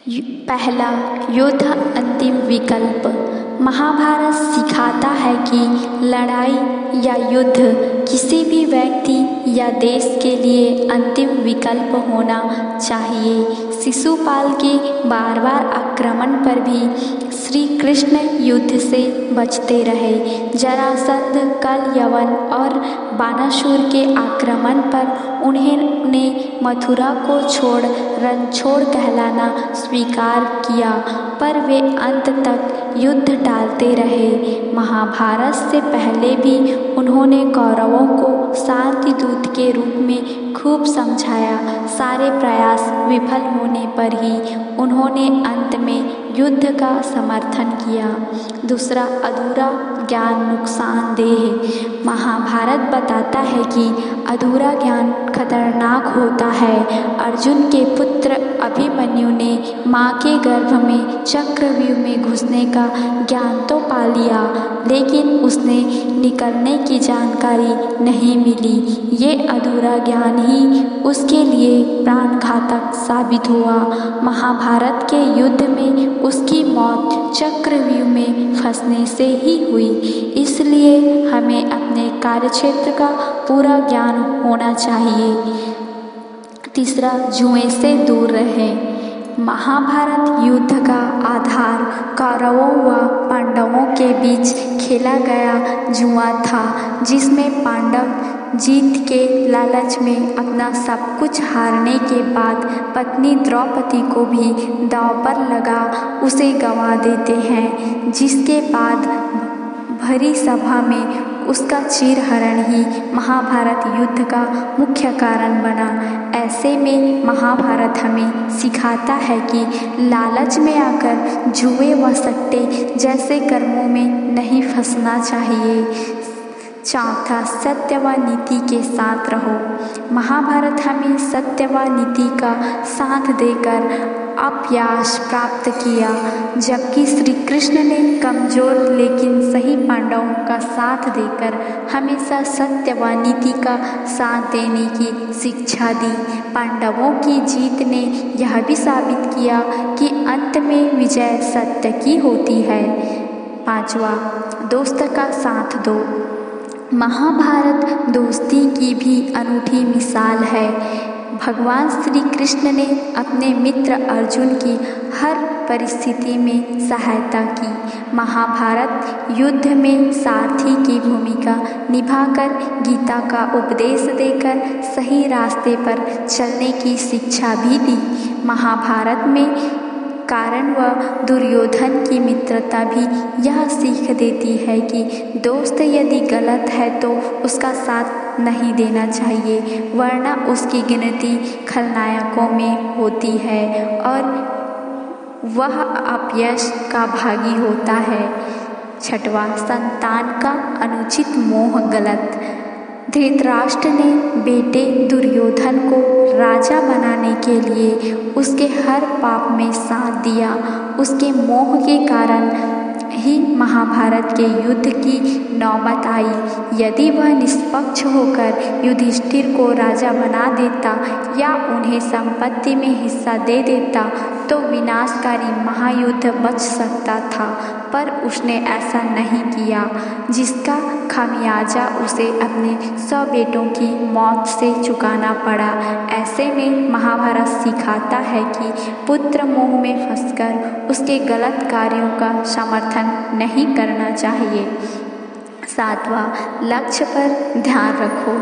पहला, युद्ध अंतिम विकल्प। महाभारत सिखाता है कि लड़ाई या युद्ध किसी भी व्यक्ति या देश के लिए अंतिम विकल्प होना चाहिए। शिशुपाल के बार बार आक्रमण पर भी श्री कृष्ण युद्ध से बचते रहे। जरासंध, कल यवन और बानासुर के आक्रमण पर उन्होंने मथुरा को छोड़ रणछोड़ कहलाना स्वीकार किया, पर वे अंत तक युद्ध टालते रहे। महाभारत से पहले भी उन्होंने कौरवों को शांति दूत के रूप में खूब समझाया। सारे प्रयास विफल होने पर ही उन्होंने अंत में युद्ध का समर्थन किया। दूसरा, अधूरा ज्ञान नुकसानदेह। महाभारत बताता है कि अधूरा ज्ञान खतरनाक होता है। अर्जुन के पुत्र अभिमन्यु ने माँ के गर्भ में चक्रव्यूह में घुसने का ज्ञान तो पा लिया, लेकिन उसने निकलने की जानकारी नहीं मिली। ये अधूरा ज्ञान ही उसके लिए प्राणघातक साबित हुआ। महाभारत के युद्ध में उसकी मौत चक्रव्यूह में फंसने से ही हुई। इसलिए हमें अपने कार्यक्षेत्र का पूरा ज्ञान होना चाहिए। तीसरा, जुए से दूर रहें। महाभारत युद्ध का आधार कौरवों व पांडवों के बीच खेला गया जुआ था, जिसमें पांडव जीत के लालच में अपना सब कुछ हारने के बाद पत्नी द्रौपदी को भी दांव पर लगा उसे गंवा देते हैं, जिसके बाद भरी सभा में उसका चीरहरण ही महाभारत युद्ध का मुख्य कारण बना। ऐसे में महाभारत हमें सिखाता है कि लालच में आकर जुए व सट्टे जैसे कर्मों में नहीं फंसना चाहिए। चौथा, सत्य व नीति के साथ रहो। महाभारत हमें सत्य व नीति का साथ देकर अपयश प्राप्त किया, जबकि श्री कृष्ण ने कमजोर लेकिन सही पांडवों का साथ देकर हमेशा सत्य व नीति का साथ देने की शिक्षा दी। पांडवों की जीत ने यह भी साबित किया कि अंत में विजय सत्य की होती है। पांचवा, दोस्त का साथ दो। महाभारत दोस्ती की भी अनूठी मिसाल है। भगवान श्री कृष्ण ने अपने मित्र अर्जुन की हर परिस्थिति में सहायता की। महाभारत युद्ध में सारथी की भूमिका निभाकर गीता का उपदेश देकर सही रास्ते पर चलने की शिक्षा भी दी। महाभारत में कारण व दुर्योधन की मित्रता भी यह सीख देती है कि दोस्त यदि गलत है तो उसका साथ नहीं देना चाहिए, वरना उसकी गिनती खलनायकों में होती है और वह अपयश का भागी होता है। छठवां, संतान का अनुचित मोह गलत। धृतराष्ट्र ने बेटे दुर्योधन को राजा बनाने के लिए उसके हर पाप में साथ दिया। उसके मोह के कारण ही महाभारत के युद्ध की नौबत आई। यदि वह निष्पक्ष होकर युधिष्ठिर को राजा बना देता या उन्हें संपत्ति में हिस्सा दे देता तो विनाशकारी महायुद्ध बच सकता था, पर उसने ऐसा नहीं किया, जिसका खामियाजा उसे अपने 100 बेटों की मौत से चुकाना पड़ा। ऐसे में महाभारत सिखाता है कि पुत्र मोह में फंसकर उसके गलत कार्यों का समर्थन नहीं करना चाहिए। सातवां, लक्ष्य पर ध्यान रखो।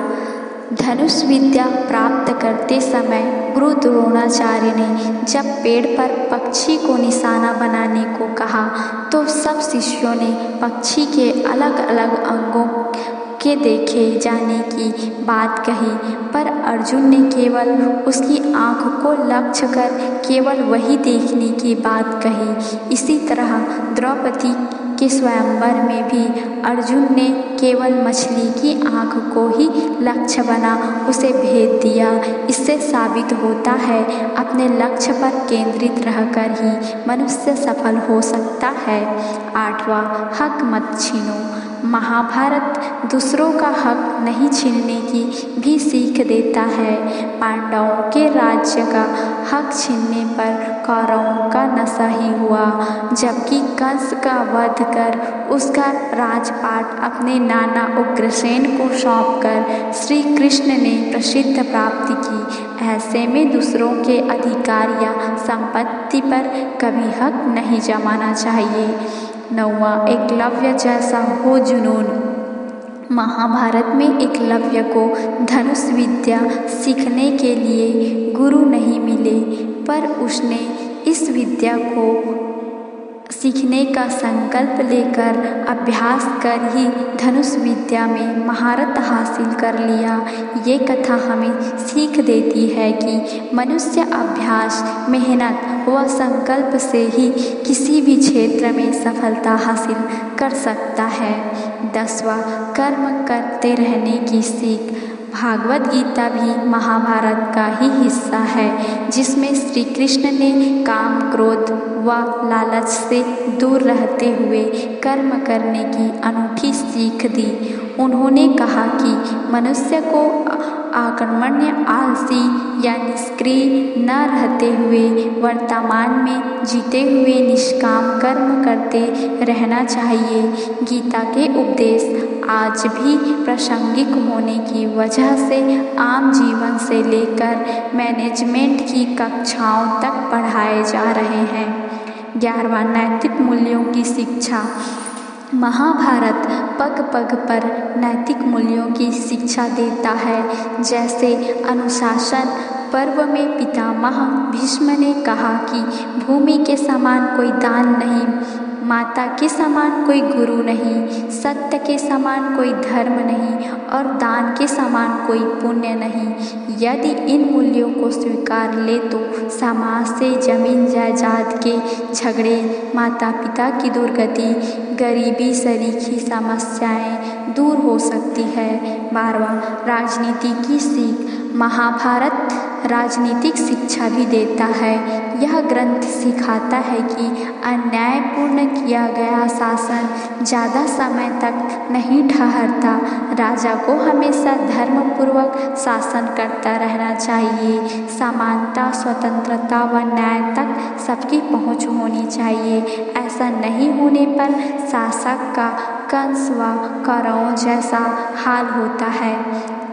धनुष विद्या प्राप्त करते समय गुरु द्रोणाचार्य ने जब पेड़ पर पक्षी को निशाना बनाने को कहा तो सब शिष्यों ने पक्षी के अलग अलग अंगों के देखे जाने की बात कही, पर अर्जुन ने केवल उसकी आँख को लक्ष्य कर केवल वही देखने की बात कही। इसी तरह द्रौपदी के स्वयंवर में भी अर्जुन ने केवल मछली की आँख को ही लक्ष्य बना उसे भेद दिया। इससे साबित होता है अपने लक्ष्य पर केंद्रित रहकर ही मनुष्य सफल हो सकता है। आठवां, हक मत छीनो। महाभारत दूसरों का हक नहीं छीनने की भी सीख देता है। पांडवों के राज्य का हक छीनने पर कौरवों का नशा ही हुआ, जबकि कंस का वध कर उसका राजपाट अपने नाना उग्रसेन को सौंपकर श्री कृष्ण ने प्रसिद्ध प्राप्ति की। ऐसे में दूसरों के अधिकार या संपत्ति पर कभी हक नहीं जमाना चाहिए। 9वां, एकलव्य जैसा हो जुनून। महाभारत में एकलव्य को धनुष विद्या सीखने के लिए गुरु नहीं मिले, पर उसने इस विद्या को सीखने का संकल्प लेकर अभ्यास कर ही धनुष विद्या में महारत हासिल कर लिया। ये कथा हमें सीख देती है कि मनुष्य अभ्यास, मेहनत व संकल्प से ही किसी भी क्षेत्र में सफलता हासिल कर सकता है। 10वां, कर्म करते रहने की सीख। भागवत गीता भी महाभारत का ही हिस्सा है, जिसमें श्री कृष्ण ने काम, क्रोध व लालच से दूर रहते हुए कर्म करने की अनूठी सीख दी। उन्होंने कहा कि मनुष्य को आकर्मण्य, आलसी या निष्क्रिय न रहते हुए वर्तमान में जीते हुए निष्काम कर्म करते रहना चाहिए। गीता के उपदेश आज भी प्रासंगिक होने की वजह से आम जीवन से लेकर मैनेजमेंट की कक्षाओं तक पढ़ाए जा रहे हैं। 11वां, नैतिक मूल्यों की शिक्षा। महाभारत पग पग पर नैतिक मूल्यों की शिक्षा देता है। जैसे अनुशासन पर्व में पितामह भीष्म ने कहा कि भूमि के समान कोई दान नहीं, माता के समान कोई गुरु नहीं, सत्य के समान कोई धर्म नहीं और दान के समान कोई पुण्य नहीं। यदि इन मूल्यों को स्वीकार ले तो समाज से जमीन जायदाद के झगड़े, माता पिता की दुर्गति, गरीबी सरीखी समस्याएं दूर हो सकती है। 12वां, राजनीति की सीख। महाभारत राजनीतिक शिक्षा भी देता है। यह ग्रंथ सिखाता है कि अन्यायपूर्ण किया गया शासन ज़्यादा समय तक नहीं ठहरता। राजा को हमेशा धर्मपूर्वक शासन करता रहना चाहिए। समानता, स्वतंत्रता व न्याय तक सबकी पहुँच होनी चाहिए। ऐसा नहीं होने पर शासक का कंस व कौरवों जैसा हाल होता है।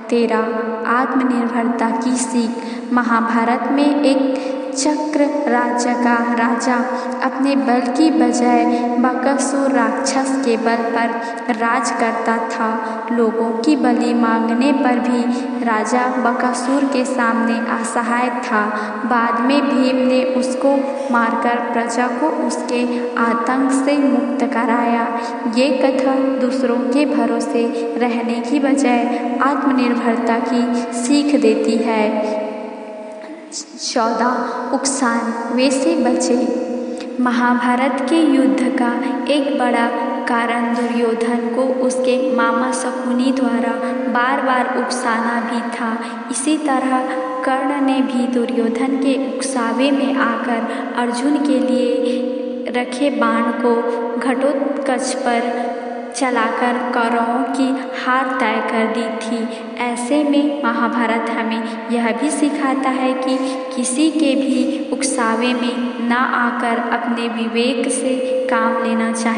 13, आत्मनिर्भरता की सीख। महाभारत में एक चक्र राज्य का राजा अपने बल की बजाय बकासुर राक्षस के बल पर राज करता था। लोगों की बलि मांगने पर भी राजा बकासुर के सामने असहाय था। बाद में भीम ने उसको मारकर प्रजा को उसके आतंक से मुक्त कराया। ये कथा दूसरों के भरोसे रहने की बजाय आत्मनिर्भरता की सीख देती है। 14, उकसावे से बचे। महाभारत के युद्ध का एक बड़ा कारण दुर्योधन को उसके मामा शकुनी द्वारा बार बार उकसाना भी था। इसी तरह कर्ण ने भी दुर्योधन के उकसावे में आकर अर्जुन के लिए रखे बाण को घटोत्कच पर चलाकर कौरवों की हार तय कर दी थी। ऐसे में महाभारत हमें यह भी सिखाता है कि किसी के भी उकसावे में ना आकर अपने विवेक से काम लेना चाहिए।